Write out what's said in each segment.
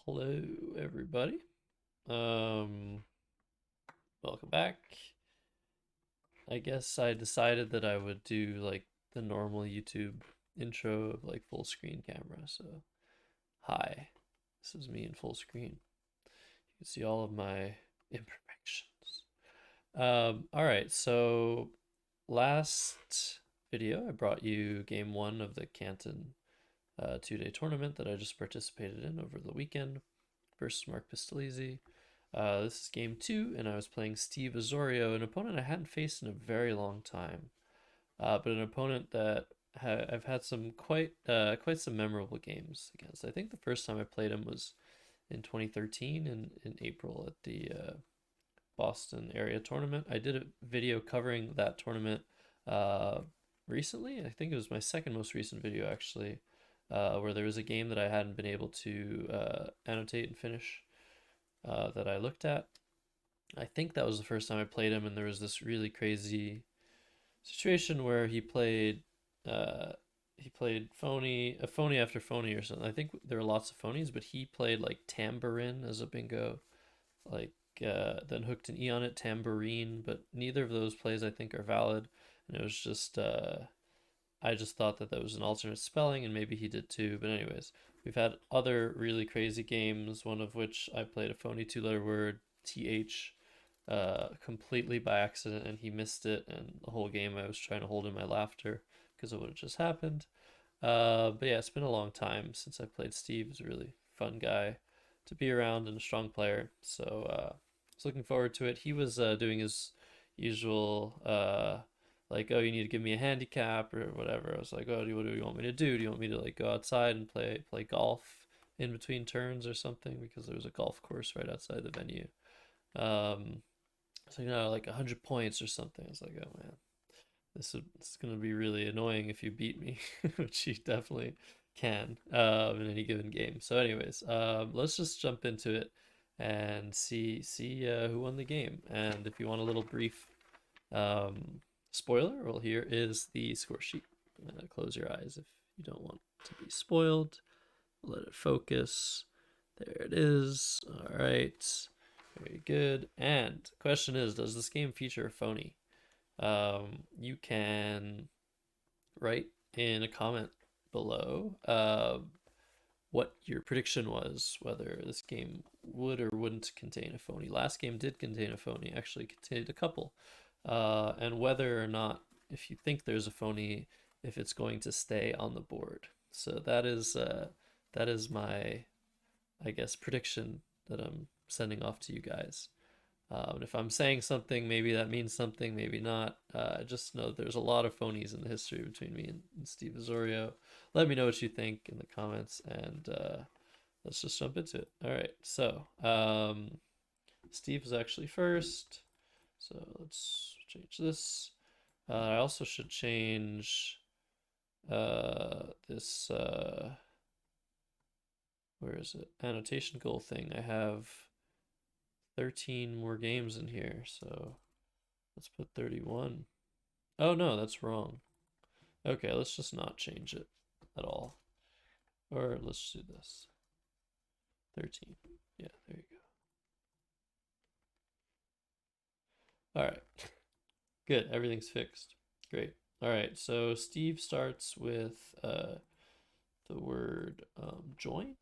Hello, everybody. Um, Welcome back. I guess I decided that I would do like the normal YouTube intro of like full screen camera. So, hi, this is me in full screen. You can see all of my imperfections. All right, so last video I brought you game one of the Canton 2-day tournament that I just participated in over the weekend versus Mark Pistolesi. This is game two, and I was playing Steve Ozorio, an opponent I hadn't faced in a very long time, but an opponent that I've had some quite some memorable games against. I think the first time I played him was in 2013 in April at the Boston area tournament. I did a video covering that tournament uh, recently. I think it was my second most recent video actually, where there was a game that I hadn't been able to annotate and finish that I looked at. I think that was the first time I played him, and there was this really crazy situation where he played phony after phony or something. I think there were lots of phonies, but he played like tambourine as a bingo, like then hooked an E on it, tambourine, but neither of those plays I think are valid. And it was just I just thought that that was an alternate spelling, and maybe he did too. But anyways, we've had other really crazy games. One of which I played a phony two-letter word, th, completely by accident, and he missed it. And the whole game I was trying to hold in my laughter because of what had just happened. But yeah, it's been a long time since I played Steve. He's a really fun guy to be around and a strong player. So I was looking forward to it. He was doing his usual like, oh, you need to give me a handicap or whatever. I was like, oh, what do you want me to do? Do you want me to like go outside and play golf in between turns or something? Because there was a golf course right outside the venue. So like 100 points or something. I was like, oh man, this is gonna be really annoying if you beat me, which you definitely can in any given game. So, anyways, let's just jump into it and see who won the game. And if you want a little brief um, spoiler, well, here is the score sheet. Close your eyes if you don't want to be spoiled. Let it focus. There it is. All right. Very good. And the question is, does this game feature a phony? You can write in a comment below what your prediction was, whether this game would or wouldn't contain a phony. Last game did contain a phony, actually contained a couple. And whether or not, if you think there's a phony, if it's going to stay on the board. So that is my, I guess, prediction that I'm sending off to you guys. And if I'm saying something, maybe that means something, maybe not. Just know there's a lot of phonies in the history between me and Steve Ozorio. Let me know what you think in the comments, and let's just jump into it. All right, so Steve is actually first, so let's change this. I also should change this, where is it? Annotation goal thing. I have 13 more games in here, so let's put 31. Oh no, that's wrong. Okay, let's just not change it at all. Or let's do this. 13. Yeah, there you go. All right. Good, everything's fixed. Great. All right, so Steve starts with the word join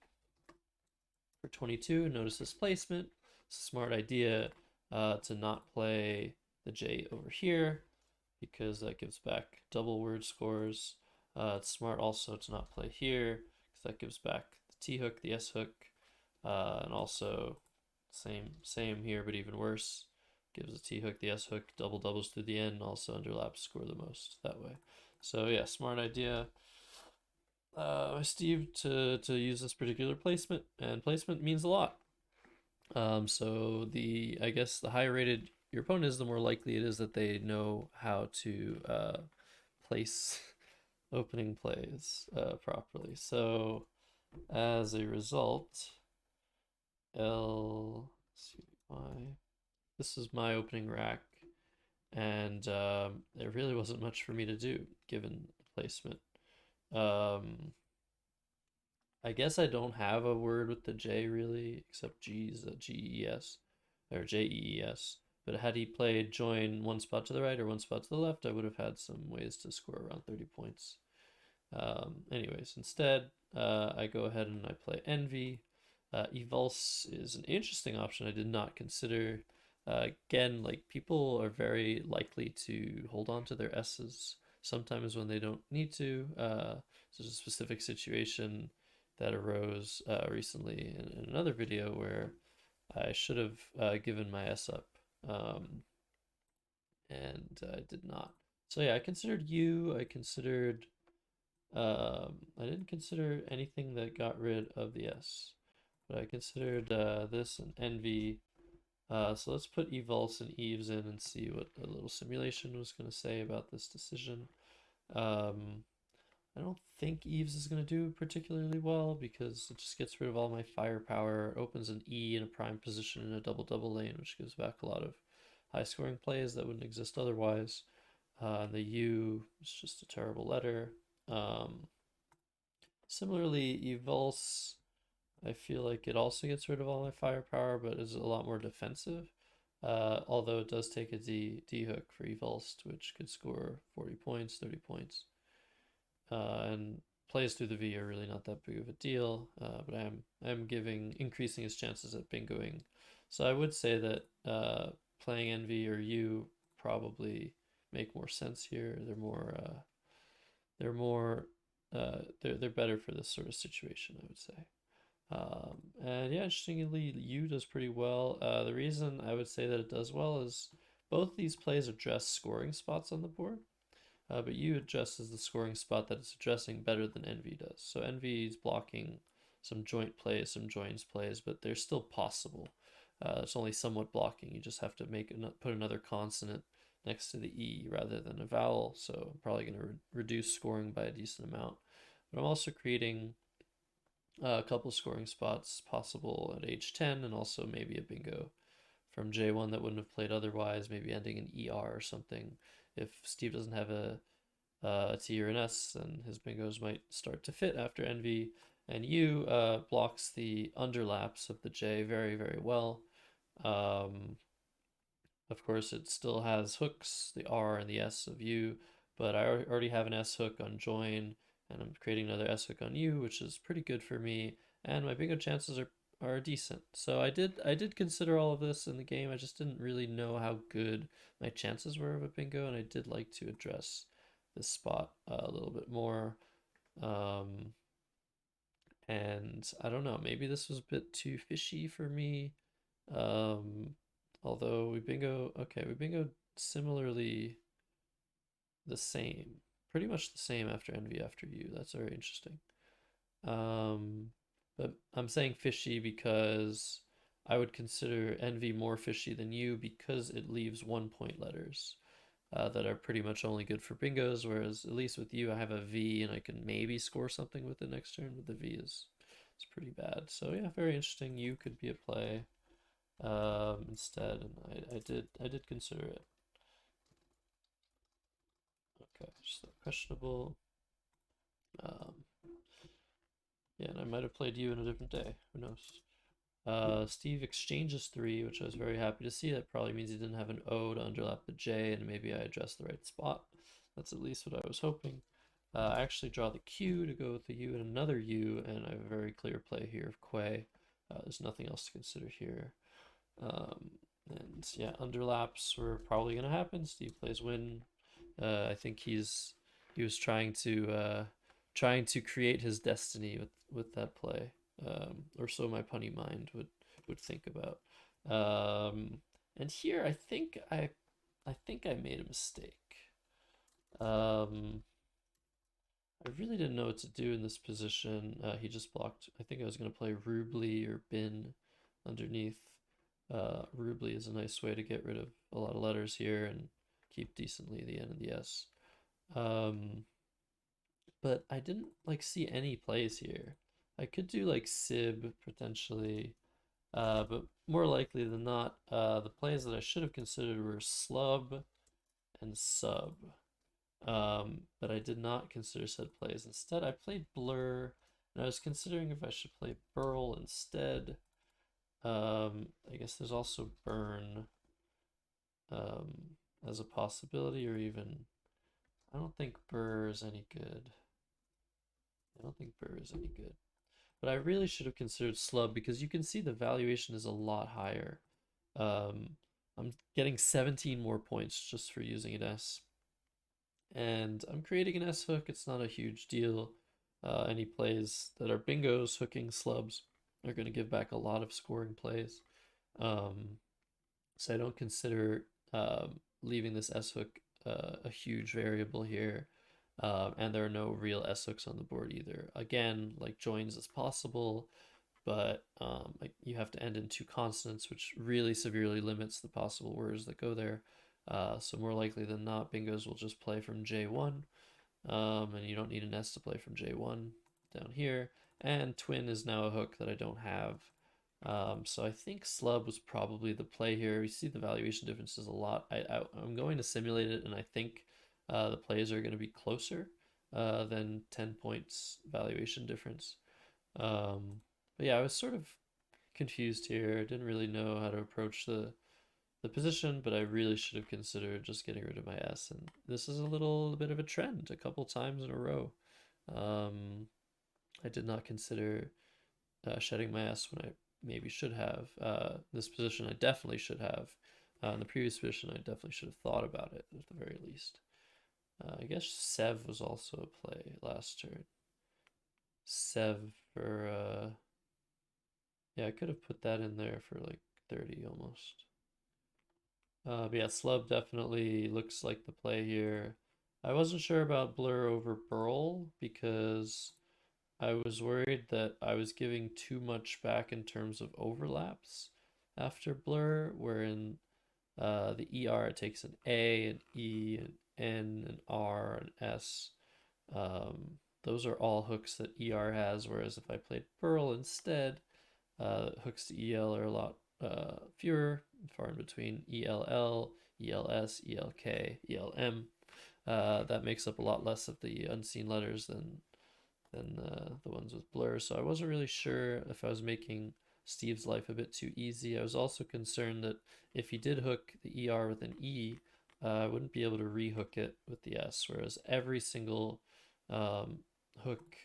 for 22. Notice this placement. It's a smart idea to not play the J over here because that gives back double word scores. It's smart also to not play here because that gives back the T hook, the S hook, and also same here, but even worse. Gives the T hook, the S hook, double doubles through the end, also underlaps, score the most that way. So yeah, smart idea. Steve to use this particular placement, and placement means a lot. So I guess the higher rated your opponent is, the more likely it is that they know how to place opening plays properly. So as a result, this is my opening rack, and there really wasn't much for me to do given the placement. I guess I don't have a word with the J really, except G's GES or JEES. But had he played join one spot to the right or one spot to the left, I would have had some ways to score around 30 points. Anyways, instead, I go ahead and I play Envy. Evulse is an interesting option I did not consider. Again, like people are very likely to hold on to their S's sometimes when they don't need to. There's a specific situation that arose recently in another video where I should have given my S up, and I did not. So yeah, I considered U. I didn't consider anything that got rid of the S, but I considered this and Envy. So let's put Evulse and Eves in and see what a little simulation was going to say about this decision. Um, I don't think Eves is going to do particularly well because it just gets rid of all my firepower, opens an E in a prime position in a double-double lane, which gives back a lot of high-scoring plays that wouldn't exist otherwise. The U is just a terrible letter. Um, Similarly, Evulse, I feel like it also gets rid of all my firepower, but is a lot more defensive. Although it does take a D hook for Evulse, which could score 40 points, 30 points. And plays through the V are really not that big of a deal, but I'm increasing his chances at bingoing. So I would say that playing Envy or U probably make more sense here. They're more they're better for this sort of situation, I would say. And yeah, interestingly, U does pretty well. The reason I would say that it does well is both these plays address scoring spots on the board, but U addresses the scoring spot that it's addressing better than Envy does. So Envy is blocking some joint plays, some joins plays, but they're still possible. It's only somewhat blocking. You just have to put another consonant next to the E rather than a vowel. So I'm probably going to reduce scoring by a decent amount. But I'm also creating a couple scoring spots possible at H10 and also maybe a bingo from J1 that wouldn't have played otherwise, maybe ending in ER or something. If Steve doesn't have a T or an S, then his bingos might start to fit after Envy. And U blocks the underlaps of the J very, very well. Um, of course, it still has hooks, the R and the S of U, but I already have an S hook on join, and I'm creating another S hook on U, which is pretty good for me, and my bingo chances are decent. So I did consider all of this in the game. I just didn't really know how good my chances were of a bingo, and I did like to address this spot a little bit more. Um, and I don't know, maybe this was a bit too fishy for me. Um, Although we bingo similarly the same, pretty much the same after Envy after U. That's very interesting. Um, but I'm saying fishy because I would consider Envy more fishy than U because it leaves 1 point letters that are pretty much only good for bingos, whereas at least with you, I have a V and I can maybe score something with the next turn, but the V is pretty bad. So yeah, very interesting. U could be a play instead, and I did consider it. Okay, so questionable. Um, yeah, and I might have played you in a different day. Who knows? Steve exchanges 3, which I was very happy to see. That probably means he didn't have an O to underlap the J, and maybe I addressed the right spot. That's at least what I was hoping. I actually draw the Q to go with the U and another U, and I have a very clear play here of Quay. There's nothing else to consider here. Um, and yeah, underlaps were probably going to happen. Steve plays win. I think he was trying to create his destiny with that play, or so my punny mind would think about. And here I think I made a mistake. Um, I really didn't know what to do in this position. He just blocked. I think I was going to play Rubly or Bin underneath. Rubly is a nice way to get rid of a lot of letters here and keep decently the N and the S. Um, but I didn't like see any plays here. I could do like Sib potentially, but more likely than not, the plays that I should have considered were Slub and Sub. But I did not consider said plays. Instead, I played Blur And I was considering if I should play Burl instead. I guess there's also Burn um, as a possibility, or even I don't think Burr is any good. I don't think Burr is any good. But I really should have considered Slub because you can see the valuation is a lot higher. Um, I'm getting 17 more points just for using an S. And I'm creating an S hook. It's not a huge deal. Any plays that are bingos hooking slubs are going to give back a lot of scoring plays. Um, so I don't consider leaving this S hook a huge variable here. And there are no real S hooks on the board either. Again, like joins is possible, but like you have to end in two consonants, which really severely limits the possible words that go there. So more likely than not, bingos will just play from J1, and you don't need an S to play from J1 down here. And twin is now a hook that I don't have. So I think slub was probably the play here. We see the valuation differences a lot. I'm going to simulate it, and I think the plays are going to be closer than 10 points valuation difference. But yeah, I was sort of confused here. I didn't really know how to approach the position, but I really should have considered just getting rid of my S. And this is a little bit of a trend, a couple times in a row. Um, I did not consider shedding my S when I maybe should have. This position I definitely should have. In the previous position, I definitely should have thought about it at the very least. I guess Sev was also a play last turn. Sev for yeah, I could have put that in there for like 30 almost. But yeah, Slub definitely looks like the play here. I wasn't sure about Blur over Burl because I was worried that I was giving too much back in terms of overlaps after Blur, wherein the ER it takes an A, an E, an N, an R, an S. Those are all hooks that ER has, whereas if I played Burl instead, hooks to EL are a lot fewer, far in between ELL, ELS, ELK, ELM. That makes up a lot less of the unseen letters than the ones with blur. So I wasn't really sure if I was making Steve's life a bit too easy. I was also concerned that if he did hook the ER with an E, I wouldn't be able to rehook it with the S, whereas every single hook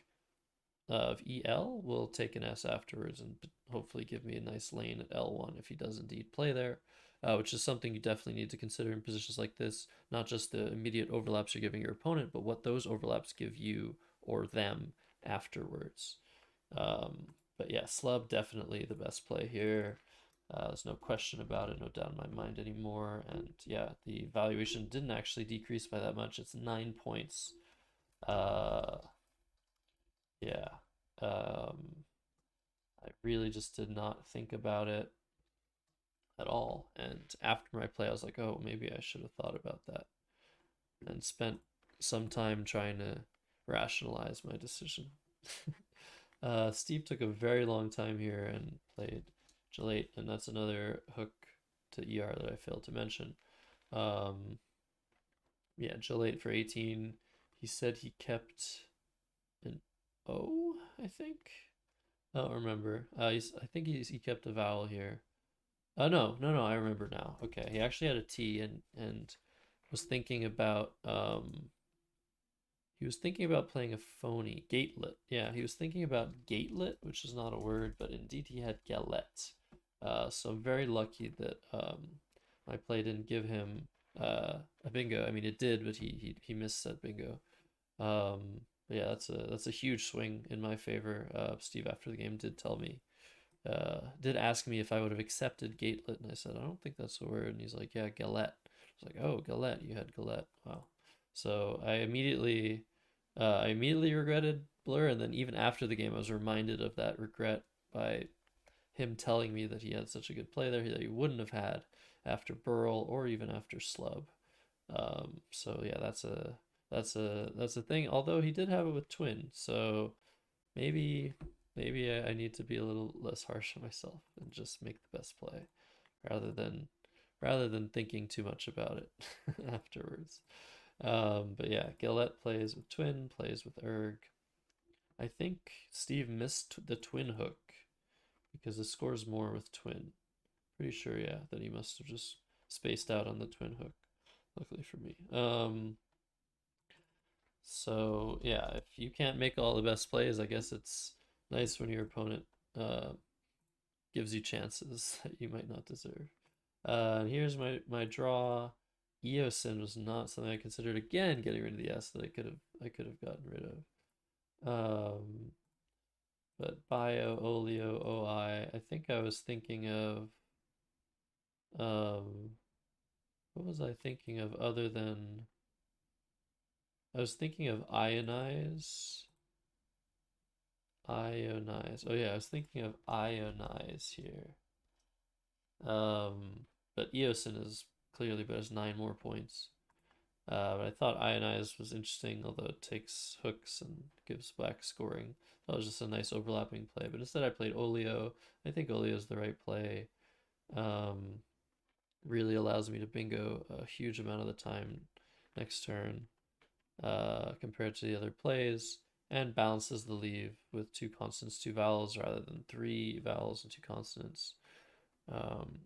of EL will take an S afterwards and hopefully give me a nice lane at L1 if he does indeed play there, which is something you definitely need to consider in positions like this. Not just the immediate overlaps you're giving your opponent, but what those overlaps give you or them afterwards. But yeah, Slub definitely the best play here. There's no question about it, no doubt in my mind anymore. And yeah, the valuation didn't actually decrease by that much. It's 9 points. Uh, yeah. I really just did not think about it at all. And after my play, I was like, oh, maybe I should have thought about that and spent some time trying to rationalize my decision. Steve took a very long time here and played J8, and that's another hook to ER that I failed to mention. Yeah, J8 for 18. He said he kept an O, I think. I don't remember. I think he kept a vowel here. Oh no, I remember now. Okay, he actually had a T and was thinking about he was thinking about playing a phony gatelet. Yeah, he was thinking about gatelet, which is not a word, but indeed he had galette. So I'm very lucky that my play didn't give him a bingo. I mean, it did, but he missed that bingo. But yeah, that's a huge swing in my favor. Steve after the game did tell me did ask me if I would have accepted gatelet, and I said I don't think that's a word. And he's like, yeah, galette. I was like, oh, galette, you had galette. Wow. So I immediately regretted Blur, and then even after the game, I was reminded of that regret by him telling me that he had such a good play there that he wouldn't have had after Burl or even after Slub. So yeah, that's a thing. Although he did have it with Twin, so maybe I need to be a little less harsh on myself and just make the best play rather than thinking too much about it afterwards. But yeah, Gillette plays with Twin, plays with Erg. I think Steve missed the twin hook because it scores more with twin. Pretty sure, yeah, that he must have just spaced out on the twin hook. Luckily for me. So yeah, if you can't make all the best plays, I guess it's nice when your opponent uh, gives you chances that you might not deserve. Here's my draw. Eosin was not something I considered. Again, getting rid of the S that I could have gotten rid of. But bio, oleo, oi. I think I was thinking of what was I thinking of other than I was thinking of ionize. Ionize. Oh yeah, I was thinking of ionize here. But Eosin is clearly but has 9 more points. But I thought Ionize was interesting, although it takes hooks and gives black scoring. That was just a nice overlapping play. But instead, I played Oleo. I think Oleo is the right play. Um, really allows me to bingo a huge amount of the time next turn compared to the other plays, and balances the leave with 2 consonants, 2 vowels, rather than 3 vowels and 2 consonants.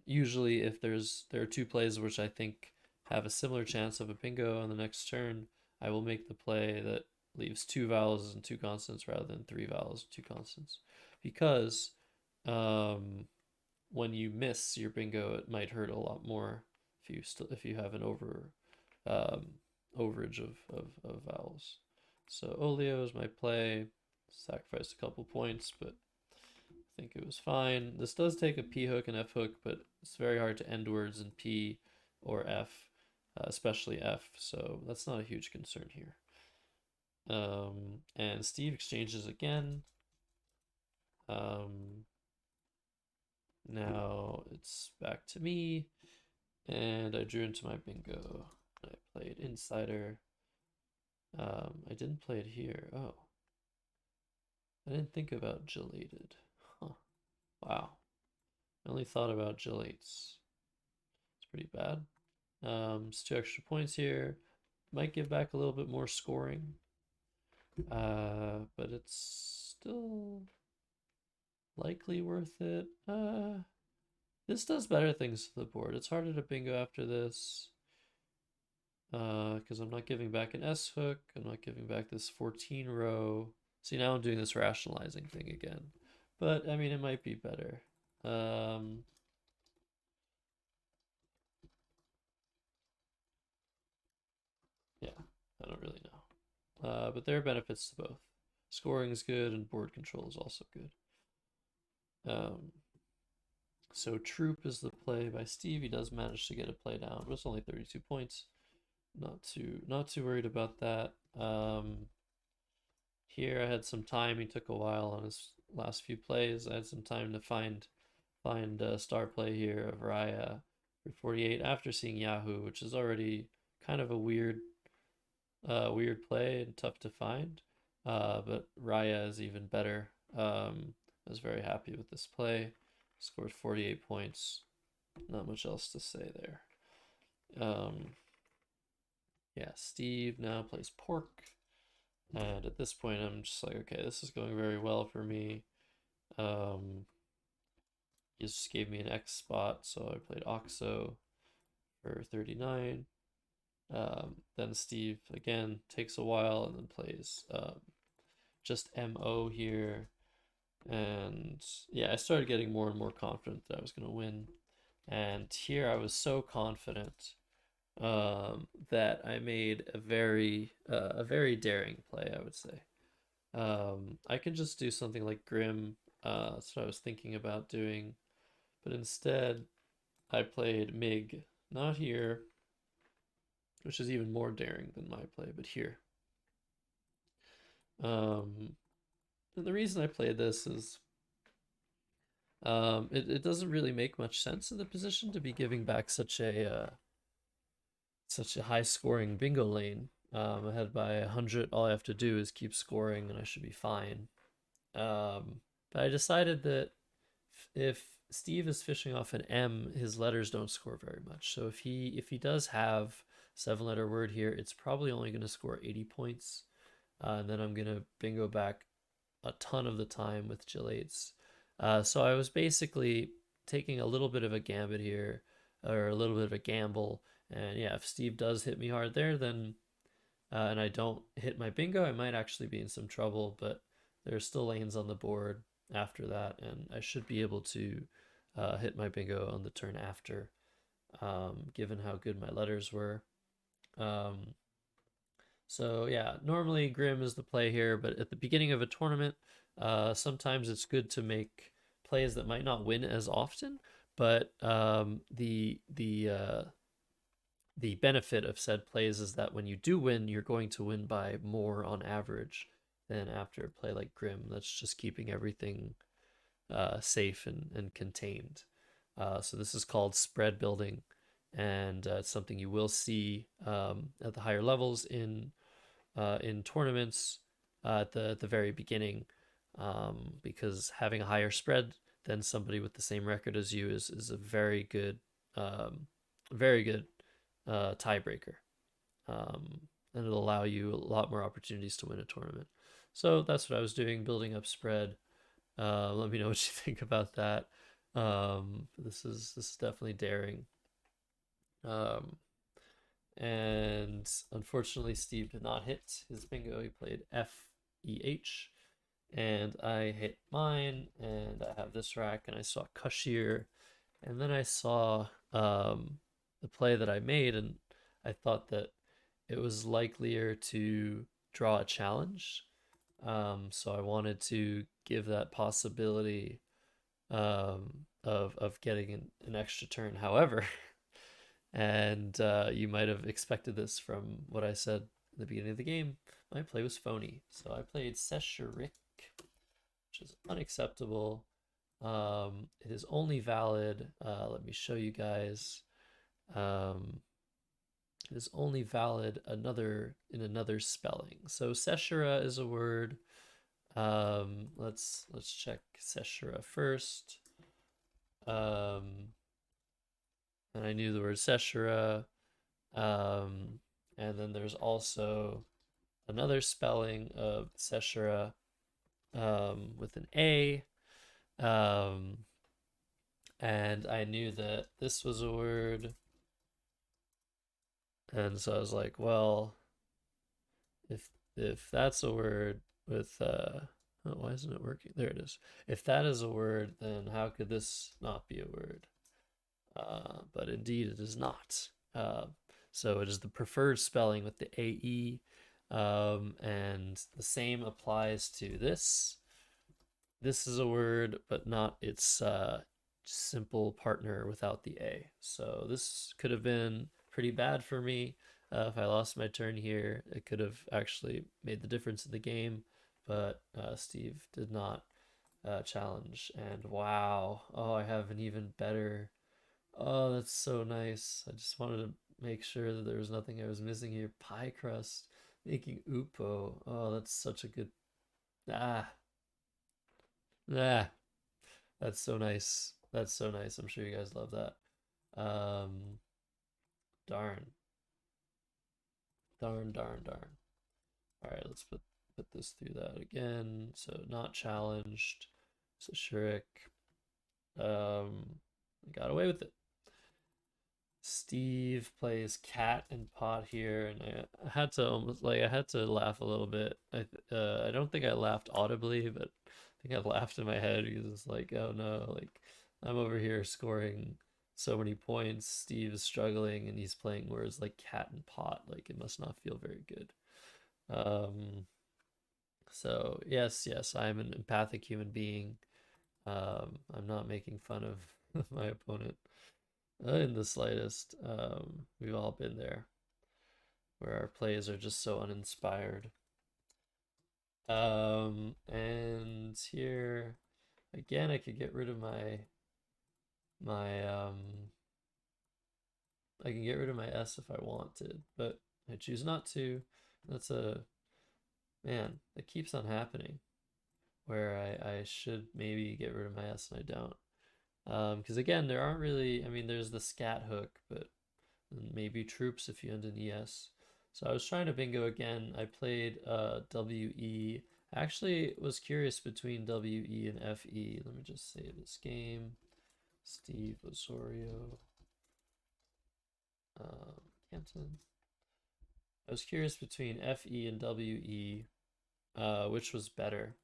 Usually, if there are 2 plays which I think have a similar chance of a bingo on the next turn, I will make the play that leaves 2 vowels and 2 consonants rather than 3 vowels and 2 consonants, because when you miss your bingo, it might hurt a lot more if you have an um, overage of vowels. So Oleo is my play. Sacrificed a couple points, but I think it was fine. This does take a P hook and F hook, but it's very hard to end words in P or F, especially F, so that's not a huge concern here. And Steve exchanges again. Now it's back to me, and I drew into my bingo. I played Insider. I didn't play it here. Oh, I didn't think about gelated. Huh. Wow. I only thought about gelates. It's pretty bad. It's 2 extra points here. Might give back a little bit more scoring. But it's still likely worth it. This does better things to the board. It's harder to bingo after this. Because I'm not giving back an S hook. I'm not giving back this 14 row. See, now I'm doing this rationalizing thing again. But, I mean, it might be better. Yeah, I don't really know. But there are benefits to both. Scoring is good and board control is also good. So Troop is the play by Steve. He does manage to get a play down, but it's only 32 points. Not too worried about that. Here I had some time. He took a while on his last few plays. I had some time to find a star play here of Raya for 48 after seeing Yahoo, which is already kind of a weird play and tough to find. But Raya is even better. I was very happy with this play. Scored 48 points. Not much else to say there. Yeah, Steve now plays Pork. And at this point, I'm just like, okay, this is going very well for me. He just gave me an X spot, so I played Oxo for 39. Then Steve again takes a while and then plays just MO here. And yeah, I started getting more and more confident that I was going to win. And here I was so confident that I made a very daring play, I would say. I could just do something like Grim. That's what I was thinking about doing. But instead, I played Mig, not here, which is even more daring than my play, but here. And the reason I played this is it doesn't really make much sense in the position to be giving back such a high scoring bingo lane. Ahead by 100, all I have to do is keep scoring and I should be fine. But I decided that if Steve is fishing off an M, his letters don't score very much. So if he does have 7-letter word here, it's probably only going to score 80 points. And then I'm going to bingo back a ton of the time with Jill 8s. So I was basically taking a little bit of a gambit here, or a little bit of a gamble. And yeah, if Steve does hit me hard there, then and I don't hit my bingo, I might actually be in some trouble. But there's still lanes on the board after that, and I should be able to hit my bingo on the turn after, given how good my letters were. Um, so yeah, normally Grim is the play here, but at the beginning of a tournament, sometimes it's good to make plays that might not win as often, but the benefit of said plays is that when you do win, you're going to win by more on average than after a play like Grim. That's just keeping everything safe and contained. So this is called spread building, and it's something you will see at the higher levels in tournaments at the very beginning, because having a higher spread than somebody with the same record as you is a very good tiebreaker, and it'll allow you a lot more opportunities to win a tournament. So that's what I was doing, building up spread. Let me know what you think about that. This is definitely daring. Um, and unfortunately, Steve did not hit his bingo. He played F, E, H, and I hit mine, and I have this rack, and I saw Kashir, and then I saw the play that I made, and I thought that it was likelier to draw a challenge. So I wanted to give that possibility of getting an extra turn. However, and you might have expected this from what I said in the beginning of the game, my play was phony. So I played Seshurik, which is unacceptable. It is only valid. Let me show you guys. Um, it is only valid in another spelling. So Seshura is a word. Let's check Seshura first. And I knew the word Seshura. And then there's also another spelling of Seshura with an A. Um, and I knew that this was a word. And so I was like, well, if that's a word with oh, why isn't it working? There it is. If that is a word, then how could this not be a word? But indeed it is not. So it is the preferred spelling with the AE, and the same applies to this. This is a word, but not its simple partner without the A. So this could have been pretty bad for me. If I lost my turn here, it could have actually made the difference in the game, but Steve did not challenge. And wow, oh, I have an even better. Oh, that's so nice. I just wanted to make sure that there was nothing I was missing here. Pie crust, making upo. Oh, that's such a good. Ah, ah. That's so nice. That's so nice. I'm sure you guys love that. Um, darn, darn. All right, let's put this through that again. So not challenged. So Shurik, got away with it. Steve plays cat and pot here, and I had to almost like I had to laugh a little bit. I don't think I laughed audibly, but I think I laughed in my head because it's like, oh no, like I'm over here scoring so many points. Steve is struggling, and he's playing words like cat and pot. Like it must not feel very good. Um, so yes, I'm an empathic human being. I'm not making fun of my opponent in the slightest. We've all been there where our plays are just so uninspired. And here again, I could get rid of my I can get rid of my S if I wanted, but I choose not to. That's a man that keeps on happening where I should maybe get rid of my S and I don't. Because again, there aren't really, I mean, there's the scat hook, but maybe troops if you end in ES. So I was trying to bingo again. I played WE I actually was curious between WE and FE. Let me just save this game. Steve Ozorio, Canton. I was curious between FE and WE, which was better.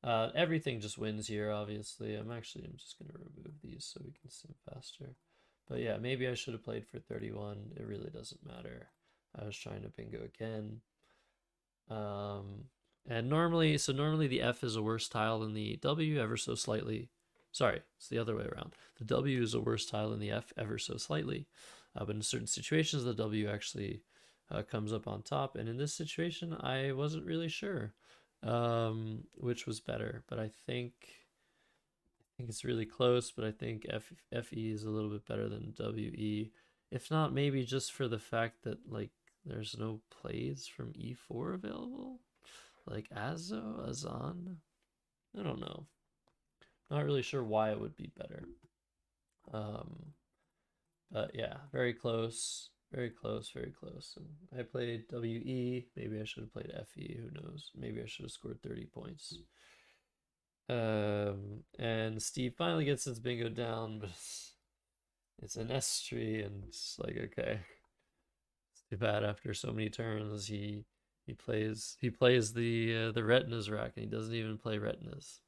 Everything just wins here, obviously. I'm just gonna remove these so we can sim faster. But yeah, maybe I should have played for 31. It really doesn't matter. I was trying to bingo again. Um, and normally the F is a worse tile than the W ever so slightly. Sorry, it's the other way around. The W is a worse tile than the F ever so slightly. But in certain situations, the W actually comes up on top. And in this situation, I wasn't really sure which was better. But I think it's really close. But I think FE is a little bit better than WE. If not, maybe just for the fact that like there's no plays from E4 available, like Azan. I don't know. Not really sure why it would be better. Um, but yeah, very close, very close, very close. And I played WE. Maybe I should have played FE. Who knows? Maybe I should have scored 30 points. And Steve finally gets his bingo down, but it's an S tree, and it's like okay, it's too bad. After so many turns, he plays the retinas rack, and he doesn't even play retinas,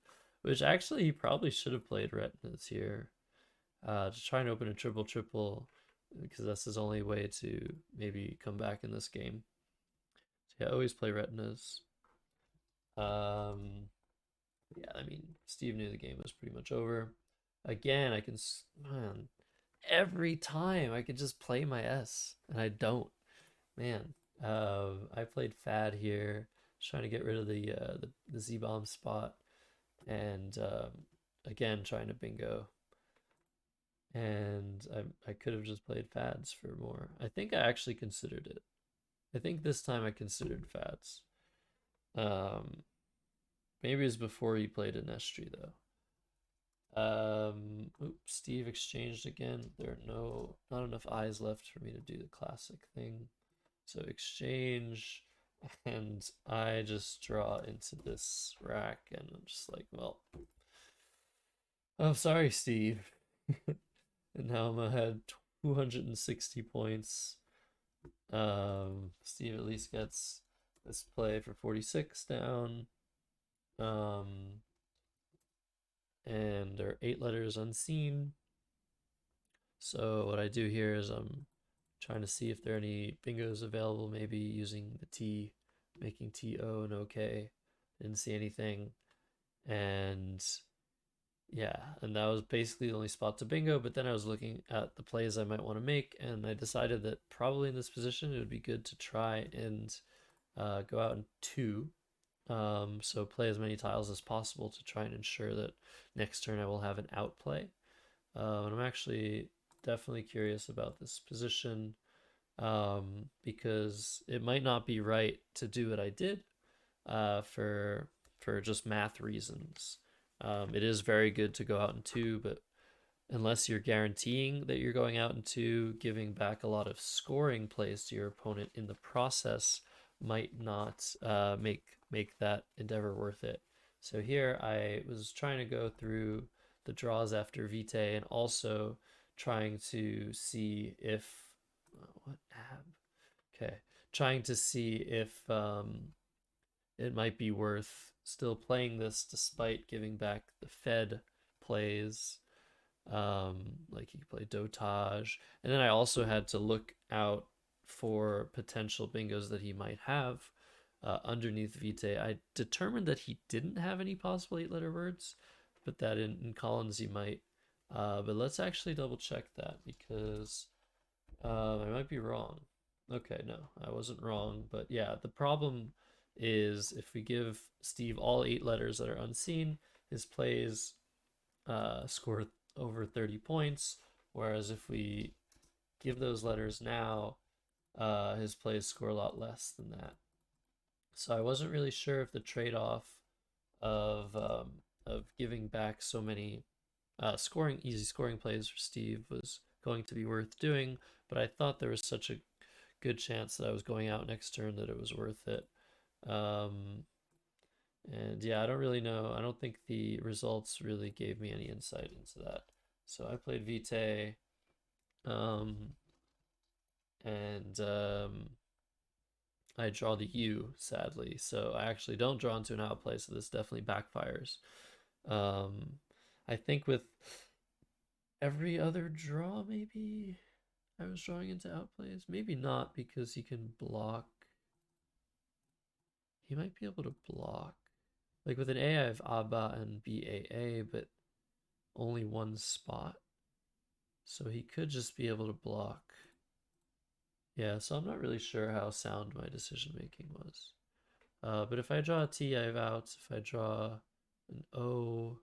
which actually he probably should have played retinas here. To try and open a triple triple because that's his only way to maybe come back in this game. So yeah, always play retinas. Um, yeah, I mean, Steve knew the game was pretty much over. Again, man, every time I could just play my S, and I don't. Man, I played Fad here, trying to get rid of the Z bomb spot, and again trying to bingo. And I could have just played Fads for more. I think I actually considered it. I think this time I considered Fads. Um, Maybe it was before he played an Estri though. Oops, Steve exchanged again. There are not enough eyes left for me to do the classic thing. So exchange, and I just draw into this rack, and I'm just like, well, oh, sorry, Steve. And now I'm ahead 260 points. Steve at least gets this play for 46 down. Um, and there are 8 letters unseen. So what I do here is I'm trying to see if there are any bingos available, maybe using the T, making T O and OK. Didn't see anything. And yeah, and that was basically the only spot to bingo. But then I was looking at the plays I might want to make, and I decided that probably in this position it would be good to try and go out in two. So play as many tiles as possible to try and ensure that next turn I will have an outplay. And I'm actually definitely curious about this position because it might not be right to do what I did for just math reasons. It is very good to go out in two, but unless you're guaranteeing that you're going out in two, giving back a lot of scoring plays to your opponent in the process might not make that endeavor worth it. So here I was trying to go through the draws after Vitae and also trying to see if what ab okay, trying to see if it might be worth still playing this despite giving back the Fed plays. Like you could play Dotage, and then I also had to look out for potential bingos that he might have underneath Vitae. I determined that he didn't have any possible 8-letter words, but that in Collins he might. But let's actually double check that because I might be wrong. Okay, no, I wasn't wrong. But yeah, the problem is if we give Steve all 8 letters that are unseen, his plays score over 30 points. Whereas if we give those letters now, his plays score a lot less than that. So I wasn't really sure if the trade-off of giving back so many easy scoring plays for Steve was going to be worth doing, but I thought there was such a good chance that I was going out next turn that it was worth it. Um, And yeah, I don't really know. I don't think the results really gave me any insight into that. So I played Vitae, um, and I draw the U, sadly. So I actually don't draw into an outplay, so this definitely backfires. Um, I think with every other draw, maybe I was drawing into outplays. Maybe not because he can block. He might be able to block. Like with an A, I have ABA and BAA, but only one spot. So he could just be able to block. Yeah, so I'm not really sure how sound my decision making was. But if I draw a T, I have outs. If I draw an O,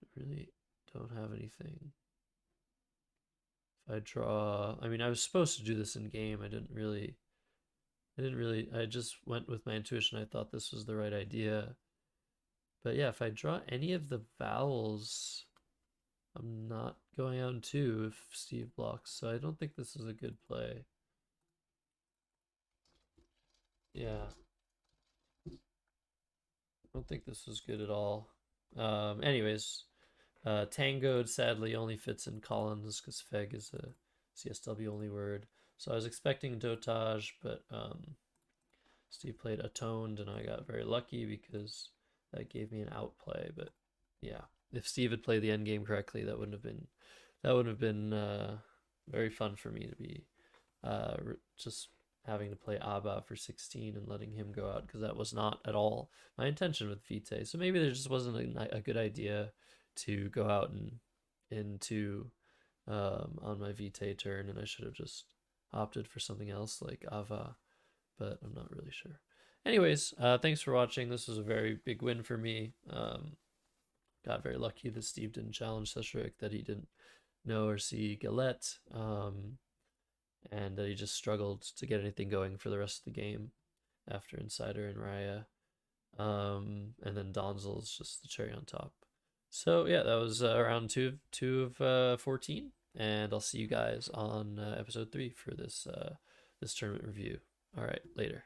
I really don't have anything. If I draw, I mean, I was supposed to do this in game. I just went with my intuition. I thought this was the right idea. But yeah, if I draw any of the vowels, I'm not going out in two if Steve blocks. So I don't think this is a good play. Yeah, I don't think this was good at all. Anyways, tangoed sadly only fits in Collins because feg is a CSW only word. So I was expecting dotage, but Steve played atoned, and I got very lucky because that gave me an outplay. But yeah, if Steve had played the end game correctly, that wouldn't have been very fun for me to be just having to play Abba for 16 and letting him go out because that was not at all my intention with Vite. So maybe there just wasn't a good idea to go out and into on my Vite turn, and I should have just opted for something else like Ava, but I'm not really sure. Anyways, thanks for watching. This was a very big win for me. Got very lucky that Steve didn't challenge Seshrik, that he didn't know or see Galette, and that he just struggled to get anything going for the rest of the game after Insider and Raya. And then Donzel's just the cherry on top. So yeah, that was round two of 14, and I'll see you guys on episode 3 for this tournament review. All right, later.